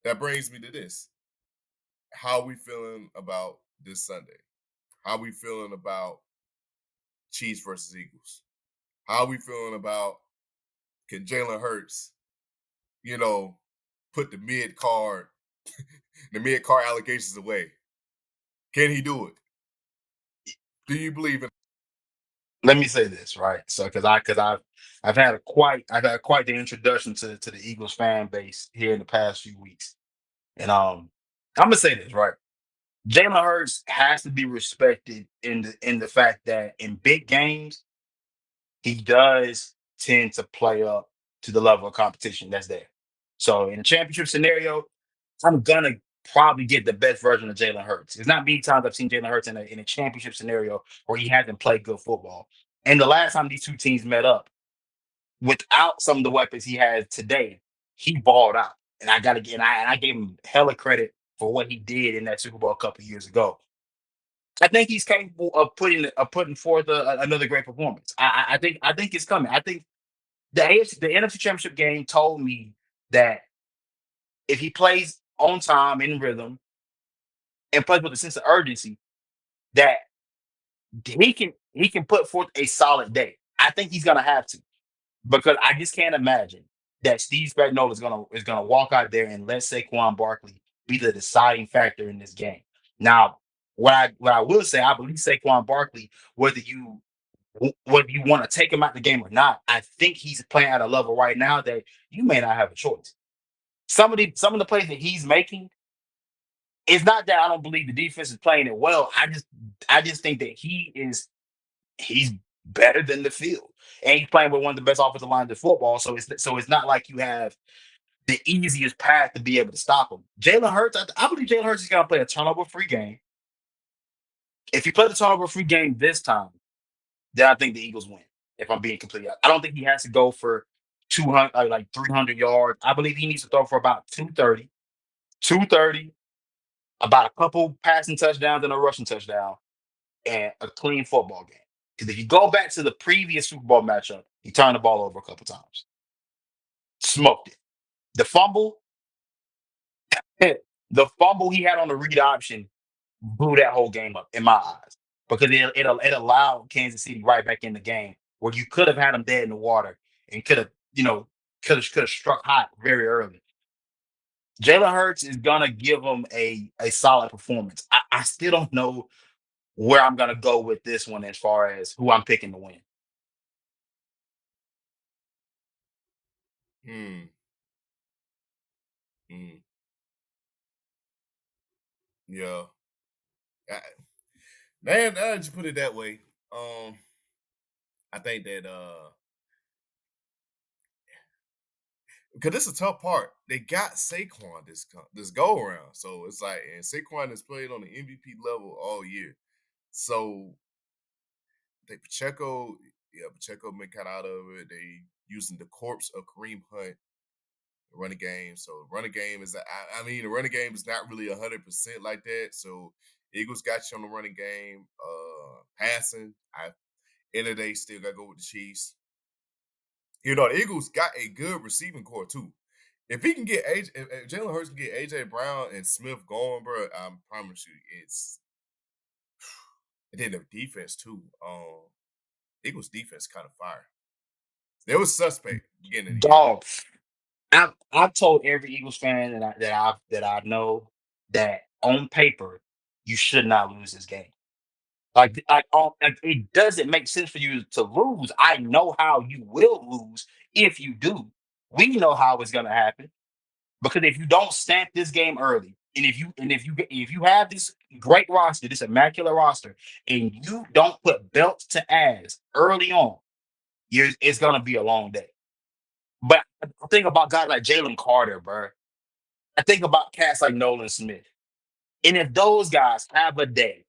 that brings me to this. How we feeling about this Sunday? How we feeling about Chiefs versus Eagles? How we feeling about can Jalen Hurts, you know, put the mid card allegations away? Can he do it? Do you believe in? Let me say this, right? So, I've had quite the introduction to the Eagles fan base here in the past few weeks, and I'm gonna say this, right? Jalen Hurts has to be respected in the fact that in big games he does tend to play up to the level of competition that's there. So in a championship scenario, I'm gonna probably get the best version of Jalen Hurts. It's not many times I've seen Jalen Hurts in a championship scenario where he hasn't played good football. And the last time these two teams met up, without some of the weapons he has today, he balled out. And I gotta get and I gave him hella credit for what he did in that Super Bowl a couple years ago. I think he's capable of putting forth another great performance. I think it's coming. I think the NFC Championship game told me that if he plays on time in rhythm and plays with a sense of urgency, that he can put forth a solid day. I think he's gonna have to because I just can't imagine that Steve Spagnuolo is gonna walk out there and let Saquon Barkley be the deciding factor in this game. Now, what I will say, I believe Saquon Barkley, whether you want to take him out the game or not, I think he's playing at a level right now that you may not have a choice. Some of the plays that he's making, it's not that I don't believe the defense is playing it well. I just think that he's better than the field. And he's playing with one of the best offensive lines in football. So it's not like you have the easiest path to be able to stop him. Jalen Hurts, I believe Jalen Hurts is gonna play a turnover free game. If he played the turnover free game this time, then I think the Eagles win. If I'm being completely honest. I don't think he has to go for 200, like 300 yards. I believe he needs to throw for about 230, about a couple passing touchdowns and a rushing touchdown, and a clean football game. Because if you go back to the previous Super Bowl matchup, he turned the ball over a couple times, smoked it. The fumble, the fumble he had on the read option blew that whole game up in my eyes because it allowed Kansas City right back in the game where you could have had them dead in the water and could have could have struck hot very early. Jalen Hurts is gonna give them a solid performance. I still don't know where I'm gonna go with this one as far as who I'm picking to win. Hmm. Hmm. Yeah. I, man, now that you put it that way, I think that because this is a tough part. They got Saquon this go around, so it's like, and Saquon has played on the MVP level all year. So they Pacheco, yeah, Pacheco been kind of out of it. They using the corpse of Kareem Hunt running game. So running game is, I mean, the running game is not really 100% like that. So Eagles got you on the running game. Passing, end of the day still got to go with the Chiefs. You know, the Eagles got a good receiving core too. If he can get if Jalen Hurts can get AJ Brown and Smith going, bro, I promise you, it's and then the defense too. Eagles defense kind of fire. They was suspect beginning of the year. Dog, I've told every Eagles fan that I know that on paper you should not lose this game. Like it doesn't make sense for you to lose. I know how you will lose if you do. We know how it's gonna happen because if you don't stamp this game early, and if you have this great roster, this immaculate roster, and you don't put belts to ass early on, it's gonna be a long day. But I think about guys like Jalen Carter, bro. I think about cats like Nolan Smith. And if those guys have a day,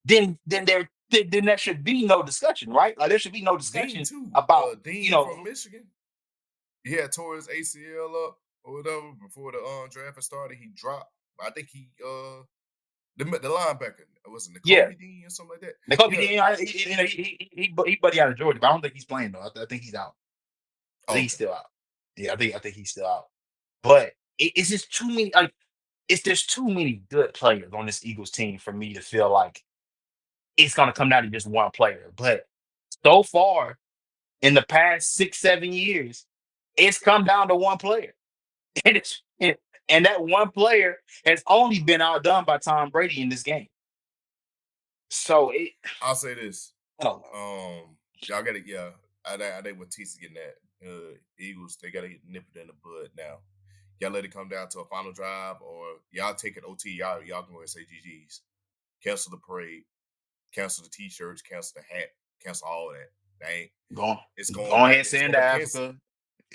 then there should be no discussion, right? Like there should be no Dean discussion too. about Dean from Michigan. He had tore his ACL up or whatever before the draft had started. He dropped. I think he the linebacker was it yeah. N'Kobe Dean or something like that. Nicole, Yeah. he buddy out of Georgia, but I don't think he's playing though. I think he's out. I think he's Okay. still out. Yeah, I think he's still out. But it's just too many. Like it's there's too many good players on this Eagles team for me to feel like it's gonna come down to just one player. But so far in the past 6, 7 years, it's come down to one player, and and that one player has only been outdone by Tom Brady in this game. So I'll say this. I don't know. Y'all gotta yeah. I think what T's getting at. Eagles, they gotta nip it in the bud now. Y'all let it come down to a final drive, or y'all take it OT. Y'all can go and say GG's. Cancel the parade, cancel the t-shirts, cancel the hat, cancel all of that. They ain't. Go It's go going ahead back. and It's send going to back to Kansas. Africa.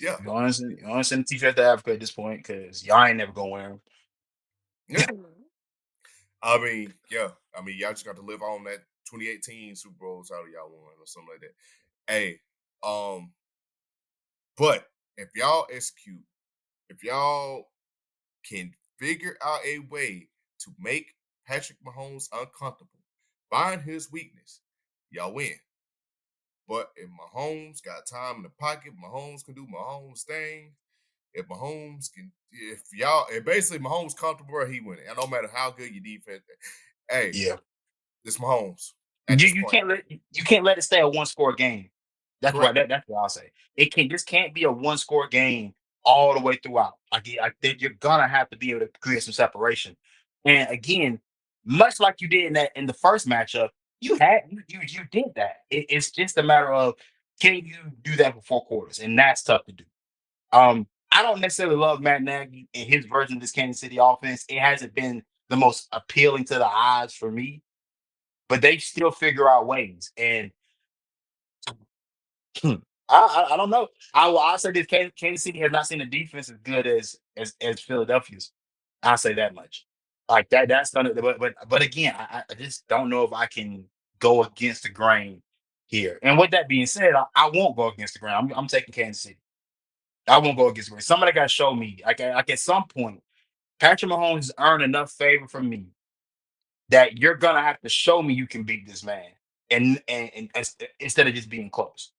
Yeah, Go on and send the t-shirt to Africa at this point because y'all ain't never gonna wear yeah. I mean, yeah. I mean, y'all just got to live on that 2018 Super Bowls out of y'all won or something like that. Hey, um, but if y'all execute, if y'all can figure out a way to make Patrick Mahomes uncomfortable, find his weakness, y'all win. But if Mahomes got time in the pocket, Mahomes can do Mahomes thing. If Mahomes can, if y'all, if basically Mahomes comfortable, he winning. And no matter how good your defense, hey, yeah. it's Mahomes at You this you point. can't let you can't let it stay a one score game. Correct. That's what I'll say. It can This can't be a one score game all the way throughout. I think you're gonna have to be able to create some separation. And again, much like you did in the first matchup, you did that. It's just a matter of can you do that for 4 quarters, and that's tough to do. I don't necessarily love Matt Nagy and his version of this Kansas City offense. It hasn't been the most appealing to the eyes for me, but they still figure out ways. And I don't know. I'll say this: Kansas City has not seen a defense as good as Philadelphia's. I'll say that much. Like that. That's gonna. But again, I just don't know if I can go against the grain here. And with that being said, I won't go against the grain. I'm taking Kansas City. I won't go against the grain. Somebody got to show me. Like at some point, Patrick Mahomes has earned enough favor from me that you're gonna have to show me you can beat this man, instead of just being close.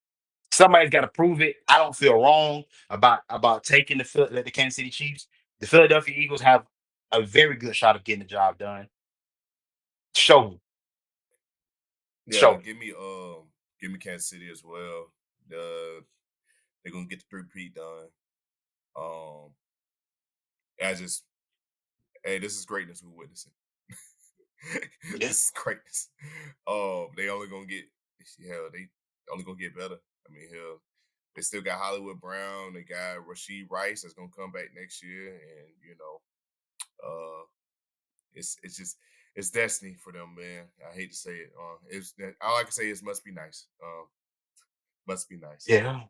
Somebody's got to prove it. I don't feel wrong about taking the Kansas City Chiefs. The Philadelphia Eagles have a very good shot of getting the job done. Show me, Yeah, show me. give me Kansas City as well. They're gonna get the three-peat done. Um, I just hey, this is greatness we're witnessing. Yeah, This is greatness. They only gonna get hell, they only gonna get better. I mean, hell, they still got Hollywood Brown. They got Rasheed Rice that's gonna come back next year, and uh, it's just it's destiny for them, man. I hate to say it. It's all I can say is must be nice. Must be nice. yeah.